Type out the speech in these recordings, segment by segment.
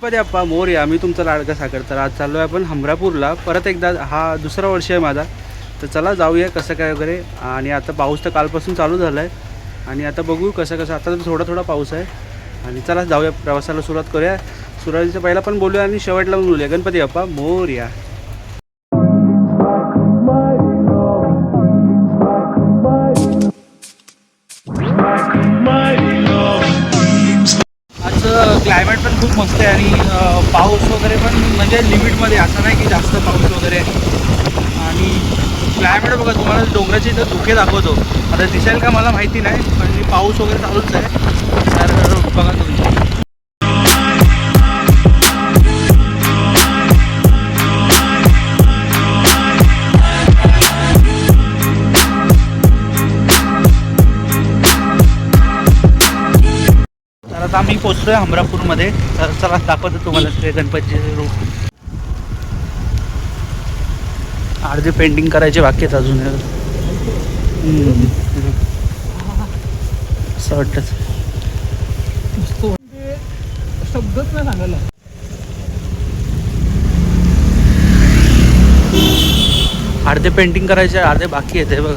गणपती बाप्पा मोरया. मी तुमचा लाडका सागर. तर आज चाललो आहे आपण हमरापूरला परत एकदा. हा दुसरा वर्ष आहे माझा. तर चला जाऊया कसं काय वगैरे. आणि आता पाऊस तर कालपासून चालू झाला आहे आणि आता बघू कसं आता तर थोडा थोडा पाऊस आहे. आणि चला जाऊया प्रवासाला सुरुवात करूया. सुरुवातीचं पहिला पण बोलूया आणि शेवटला पण बोलूया. गणपती बाप्पा मोरया. क्लायमेट पण खूप मस्त आहे आणि पाऊस वगैरे पण म्हणजे लिमिटमध्ये. असं नाही की जास्त पाऊस वगैरे. आणि क्लायमेट बघा तुम्हाला डोंगराचे इथं धुके दाखवतो. आता दिसेल का मला माहिती नाही पण पाऊस वगैरे चालूच आहे. तर बघा तुम्ही. आता आम्ही पोचलो आहे हमरापूरमध्ये. तर चला दाखवतो तुम्हाला ते गणपतीचे रूप. अर्धे पेंटिंग करायचे बाकी आहेत अजून. असं वाटतं शब्दच नाही सांगायला. अर्धे पेंटिंग करायचे अर्धे बाकी आहेत. बघ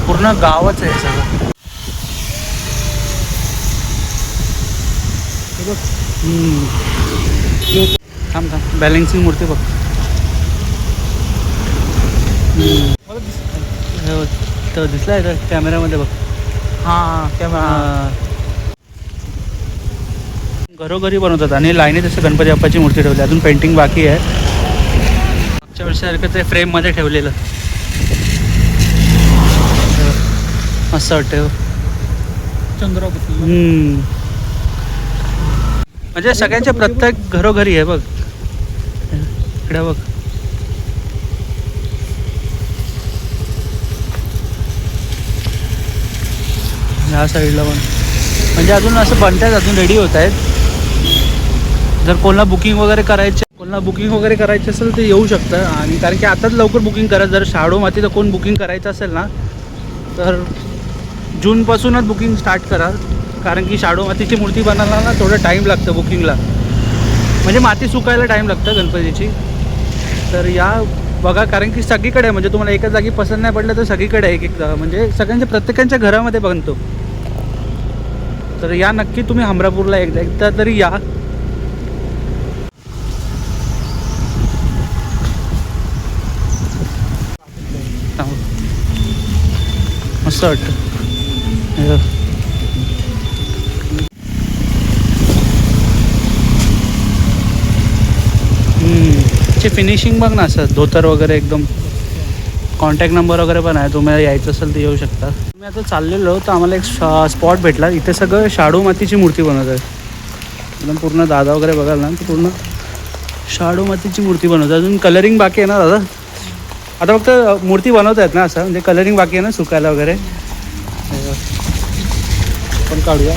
पूर्ण गावच आहे सगळं. थांब थांब. बॅलेन्सिंग मूर्ती बघ. तो दिसला आहे कॅमेऱ्यामध्ये बघ. हां कॅमेरा. घरोघरी बनवतात आणि लाईनीत असं गणपती बाप्पाची मूर्ती ठेवली. अजून पेंटिंग बाकी आहे. मागच्या वर्षासारखं ते फ्रेममध्ये ठेवलेलं असं वाटतं. चंद्रावती म्हणजे सगळ्यांच्या प्रत्येक घरोघरी आहे बघ. इकडे बघ. ह्या साईडला पण म्हणजे अजून असं बनत आहेत. अजून रेडी होत आहेत. जर कोणाला बुकिंग वगैरे करायची असेल ते येऊ शकतं. आणि कारण की आताच लवकर बुकिंग करा. जर शाडू मातीचं कोण बुकिंग करायचं असेल ना तर जूनपासूनच बुकिंग स्टार्ट करा. कारण की शाडू मातीची मूर्ती बनायला ना थोडं टाईम लागतं बुकिंगला. म्हणजे माती सुकायला टाईम लागतं गणपतीची. तर या बघा कारण की सगळीकडे म्हणजे तुम्हाला एकाच जागी पसंत नाही पडलं तर सगळीकडे एक म्हणजे सगळ्यांच्या प्रत्येकाच्या घरामध्ये बनतो. तर या नक्की तुम्ही हमरापूरला एकदा तरी या. मस्त वाटतं. ची फिनिशिंग बघ ना. असं धोतर वगैरे एकदम. कॉन्टॅक्ट नंबर वगैरे पण आहे. तुम्हाला यायचं असेल तर येऊ शकता. मी आता चाललेलो तर आम्हाला एक स्पॉट भेटला. इथे सगळं शाडू मातीची मूर्ती बनवत आहे. एकदम पूर्ण दादा वगैरे बघाल ना तर पूर्ण शाडू मातीची मूर्ती बनवतात. अजून कलरिंग बाकी आहे ना दादा. आता फक्त मूर्ती बनवत आहेत ना असं म्हणजे कलरिंग बाकी आहे ना सुकायला वगैरे. पण काढूया.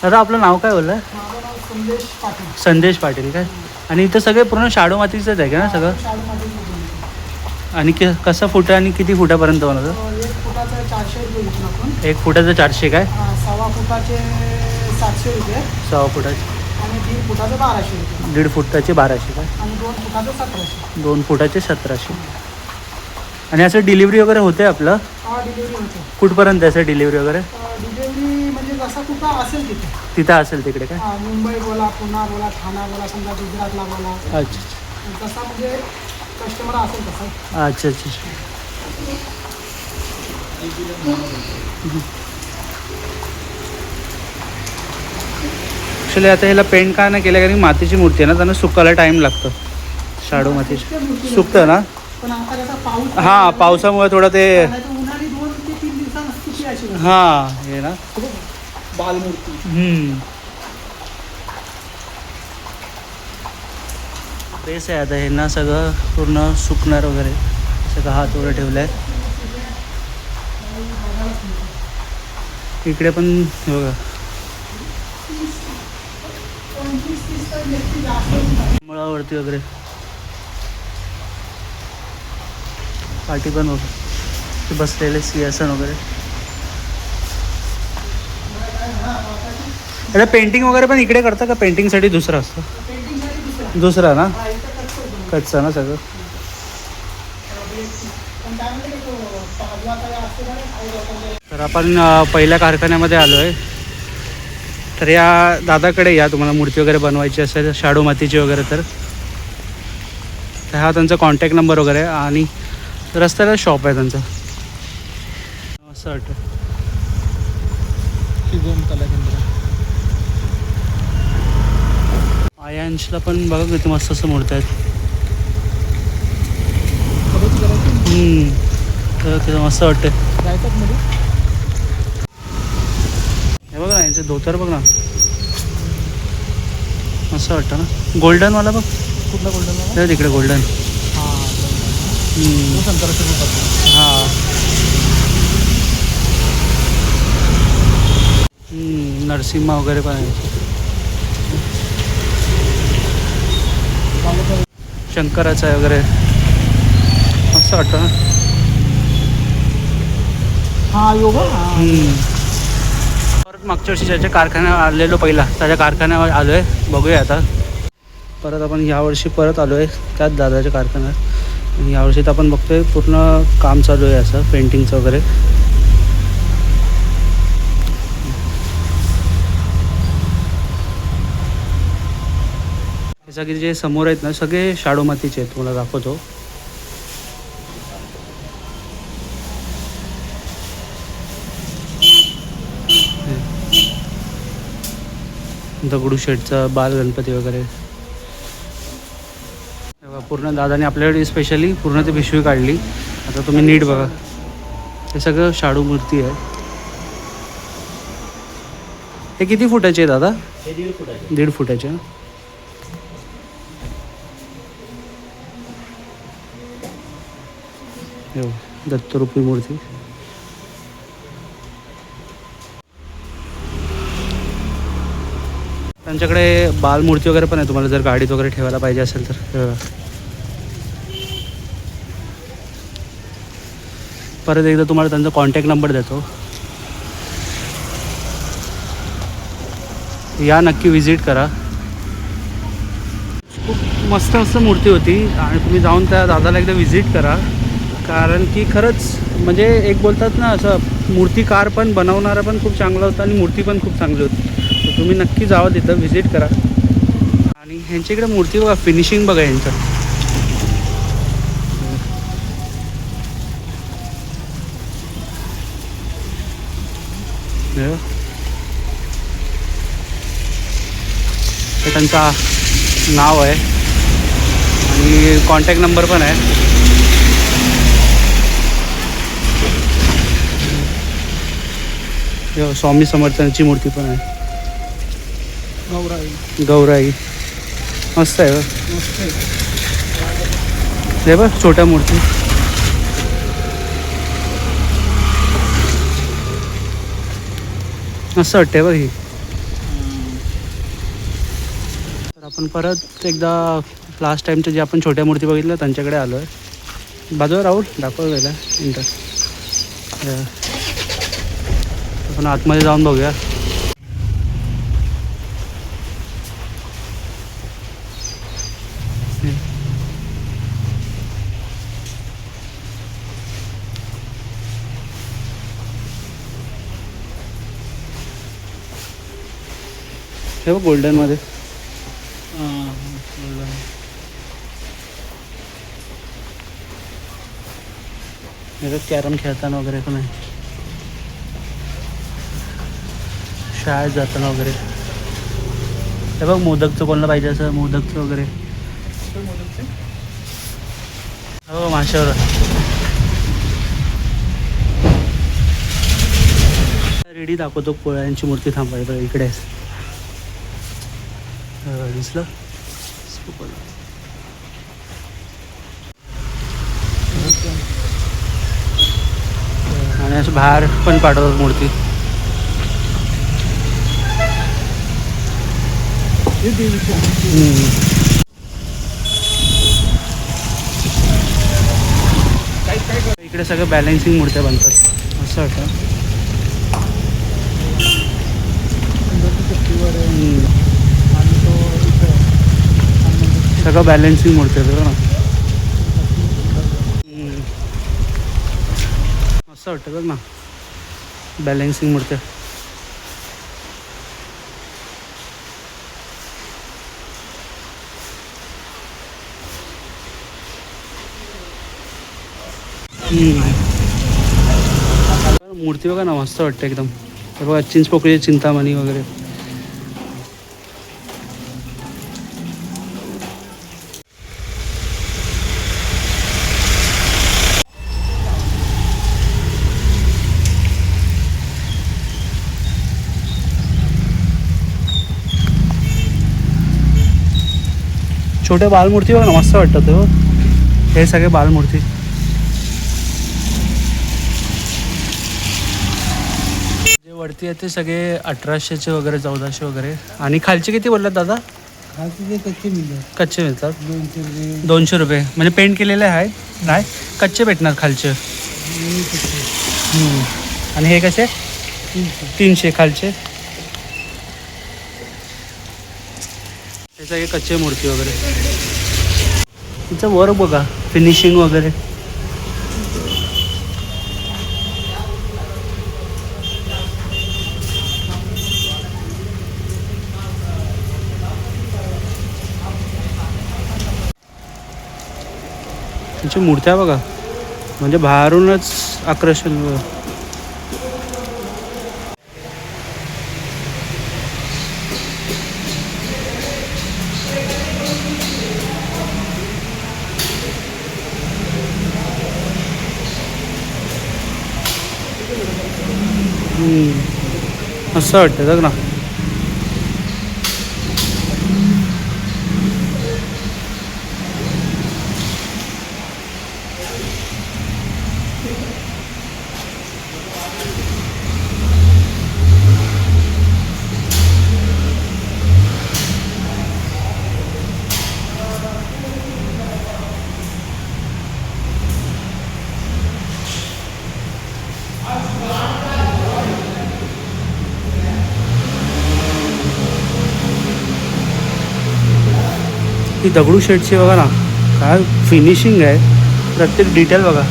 दादा आपलं नाव काय बोललं. संदेश पाटील काय. आणि इथं सगळे पूर्ण शाडू मातीचंच आहे का ना सगळं. आणि कसं फुटं आणि किती फुटापर्यंत बनवतं. 1 फुटाचं 400 काय. 1.25 फुटाचे 700 रुपये. 6 फुटाचे. आणि 1.5 फुटाचे 1200 रुपये. 1.5 फुटाचे 1200 काय. आणि 2 फुटाचे 1700. 2 फुटाचे 1700. आणि असं डिलिव्हरी वगैरे होते आपलं. हा डिलिव्हरी होते. कुठपर्यंत आहे सर डिलिव्हरी वगैरे. डिलिव्हरी म्हणजे जसा कुठं असेल तिथं असेल तिकडे काय. मुंबई बोला, पुणे बोला, ठाणा बोला, समजा गुजरातला बोला. अच्छा तसा म्हणजे कस्टमर असेल तसा. अच्छा अच्छा. ॲक्च्युली आता ह्याला पेंट का नाही केलं कारण मातीची मूर्ती आहे ना त्यांना सुकायला टाईम लागतो. शाडू मातीची सुकतं ना. पण आता कसा पाऊस. हां पावसामुळे थोडं ते. उन्हाळी 2 ते 3 दिवसांनी. हां हे ना बालमूर्ती. बेस आहे आता हे ना सगळं पूर्ण सुकणार वगैरे. सगळं हात वगैरे ठेवलं आहे. इकडे पण हे बघा 25-30 तर नक्की जास्त मुळावरती वगैरे पाठी पण बघ ते बसलेले सिंहासन वगैरे. अरे पेंटिंग वगैरे पण इकडे करता का? पेंटिंगसाठी दुसरं असतं? पेंटिंगसाठी दुसरा ना, हा इथं कटतो कच्चा ना सगळं. पण काय म्हणते तो पाजवा काय असते ना काही लोकांचे. तर आपण पहिल्या कारखान्यामध्ये आलो आहे. तर या दादाकडे या तुम्हाला मूर्ती वगैरे बनवायची असेल शाडू मातीची वगैरे तर हा त्यांचा कॉन्टॅक्ट नंबर वगैरे आहे आणि रस्त्याला शॉप आहे त्यांचं. असं वाटतं कला केंद्र. आयांशला पण बघा किती मस्त असं मूर्ती आहेत. तर ते मस्त वाटतं. जायचं मध्ये हे बघ ना यांचे धोतर बघ ना, मस्त वाटतं ना. गोल्डनवाला बघ, कुठला गोल्डन ते तिकडे गोल्डन. हां शंकराचं रूप हां नरसिंहा वगैरे पण आहे. शंकराचं आहे वगैरे मस्त वाटतं ना. हां योगा परत मागच्या वर्षी ज्याच्या कारखान्यावर आलेलो पहिला त्याच्या कारखान्यावर आलो आहे. बघूया आता परत आपण यावर्षी परत आलो आहे त्याच दादाच्या कारखान्यात. आणि यावर्षी तर आपण बघतोय पूर्ण काम चालू आहे असं पेंटिंगचं वगैरे. हे सगळे जे समोर आहेत ना सगळे शाडू मातीचे आहेत. तुम्हाला दाखवतो. दगडूशेठचा बाल गणपती वगैरे पूर्ण दादाने आपल्याकडे स्पेशली पूर्ण ती पिशवी काढली. आता तुम्ही नीट बघा, हे सगळं शाडू मूर्ती आहे. हे किती फुटाचे आहे दादा? हे 1.5 फुटाचे. 1.5 फुटाचे. हो दत्तरूपी मूर्ती. त्यांच्याकडे बालमूर्ती वगैरे पण आहे तुम्हाला जर गाडीत वगैरे ठेवायला पाहिजे असेल तर. परत एकदा तुम्हाला त्यांचा कॉन्टॅक्ट नंबर देतो. या नक्की विजिट करा. खूप मस्त मस्त मूर्ती होती आणि तुम्ही जाऊन त्या दादाला एकदा विजिट करा. कारण की खरंच म्हणजे एक बोलतात ना असं मूर्तिकार पण बनवणारा पण खूप चांगला होता आणि मूर्ती पण खूप चांगली होती. तर तुम्ही नक्की जावा तिथं विजिट करा. आणि ह्यांच्या इकडे मूर्ती बघा, फिनिशिंग बघा यांचं. हे त्यांचा नाव आहे आणि कॉन्टॅक्ट नंबर पण आहे. स्वामी समर्थांची मूर्ती पण आहे. गौराई मस्त आहे. हे बघ छोट्या मूर्ती. मस्त वाटते बघ ही. तर आपण परत एकदा लास्ट टाईमच्या जे आपण छोट्या मूर्ती बघितल्या त्यांच्याकडे आलो आहे. बाजूला राहुल दाखव गेला आपण आतमध्ये जाऊन बघूया. हे बघ गोल्डनमध्ये. हे कॅरम खेळताना वगैरे पण आहे. शाळेत जाताना वगैरे. हे बघ मोदकचं कोणाला पाहिजे असं मोदकचं वगैरे. हो माशावर रेडी दाखवतो. पोळ्यांची मूर्ती थांबायला इकडे दिसलं. आणि असं बाहेर पण पाठवतात मूर्ती. हे देवीच्या इकडे सगळं बॅलन्सिंग मूर्त्या बनतात असं वाटतं. आणि तो इथं सगळं बॅलन्सिंग मूर्ती आहे बघा ना. असं वाटतं बघ ना बॅलन्सिंग मूर्त्या. मूर्ती बघा ना मस्त वाटतं एकदम. हे बघा चिंचपोकळी चिंतामणी वगैरे. छोट्या बालमूर्ती बघा ना मस्त वाटतात हो. हे सगळे बालमूर्ती. जे वरती आहेत ते सगळे 1800चे वगैरे 1400 वगैरे. आणि खालचे किती बोललात दादा? खालचे जे कच्चे मिळतात कच्चे मिळतात 200 रुपये 200 रुपये. म्हणजे पेंट केलेले आहे नाही कच्चे भेटणार खालचे. आणि हे कसे 300 खालचे. हे सगळे कच्चे मूर्ती वगैरे. तिचं वर बघा फिनिशिंग वगैरे. त्यांची मूर्त्या बघा म्हणजे बाहेरूनच आकर्षण. असं वाटतं बघ ना. ही दगडूशेठची बघा ना काय फिनिशिंग आहे. प्रत्येक डिटेल बघा.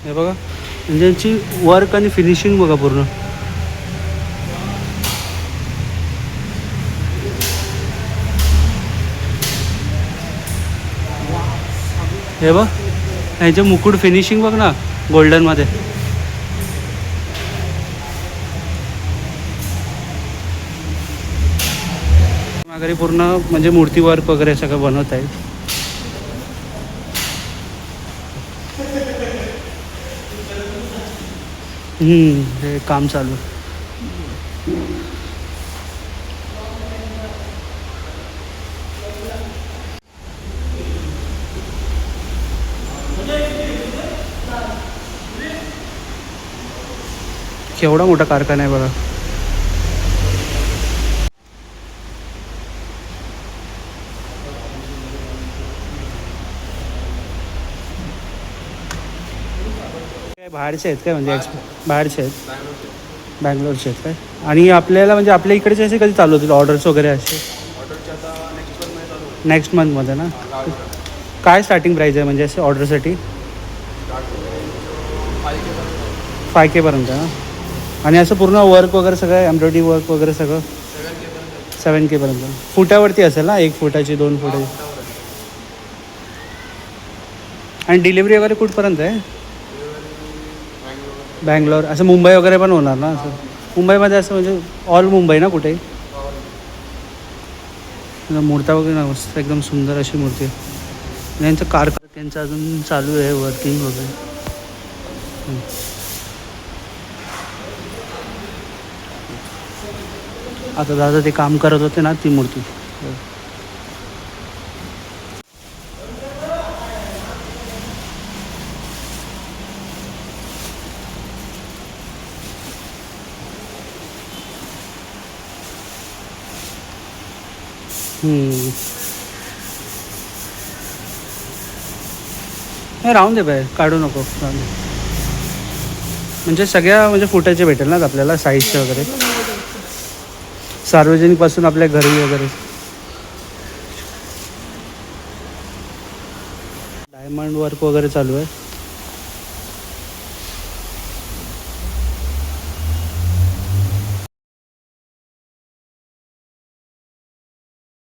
हे बघा म्हणजे यांची वर्क आणि फिनिशिंग बघा पूर्ण. हे बघ ह्याचे मुकुट फिनिशिंग बघ ना गोल्डनमध्ये. माघारी पूर्ण म्हणजे मूर्ती वर्क वगैरे सगळं बनवत आहे. हे काम चालू. केवढा मोठा कारखाना आहे बघा. बाहेरचे आहेत काय म्हणजे बाहेरचे आहेत बँगलोरचे आहेत काय. आणि आपल्याला म्हणजे आपल्या इकडचे असे कधी चालू होतील ऑर्डर्स वगैरे असे? नेक्स्ट मंथमध्ये ना. काय स्टार्टिंग प्राईज आहे म्हणजे असे ऑर्डरसाठी? 5K पर्यंत ना. आणि असं पूर्ण वर्क वगैरे सगळं एम्ब्रॉयडरी वर्क वगैरे सगळं 7K पर्यंत. फुटावरती असेल ना 1 फुटाची 2 फुटाची. आणि डिलिव्हरी वगैरे कुठपर्यंत आहे? बँगलोर असं मुंबई वगैरे पण होणार ना असं? मुंबईमध्ये असं म्हणजे ऑल मुंबई ना कुठेही? मूर्त्या वगैरे ना मस्त एकदम सुंदर अशी मूर्ती आहे. आणि यांचं कारखाना त्यांचं अजून चालू आहे वर्किंग वगैरे. आता दादा ते काम करत होते ना ती मूर्ती. नाही राहून दे बाय, काढू नको, राहून दे. म्हणजे सगळ्या म्हणजे फुटाचे भेटेल ना आपल्याला साईजचे वगैरे, सार्वजनिकपासून आपल्या घरी वगैरे. डायमंड वर्क वगैरे चालू आहे.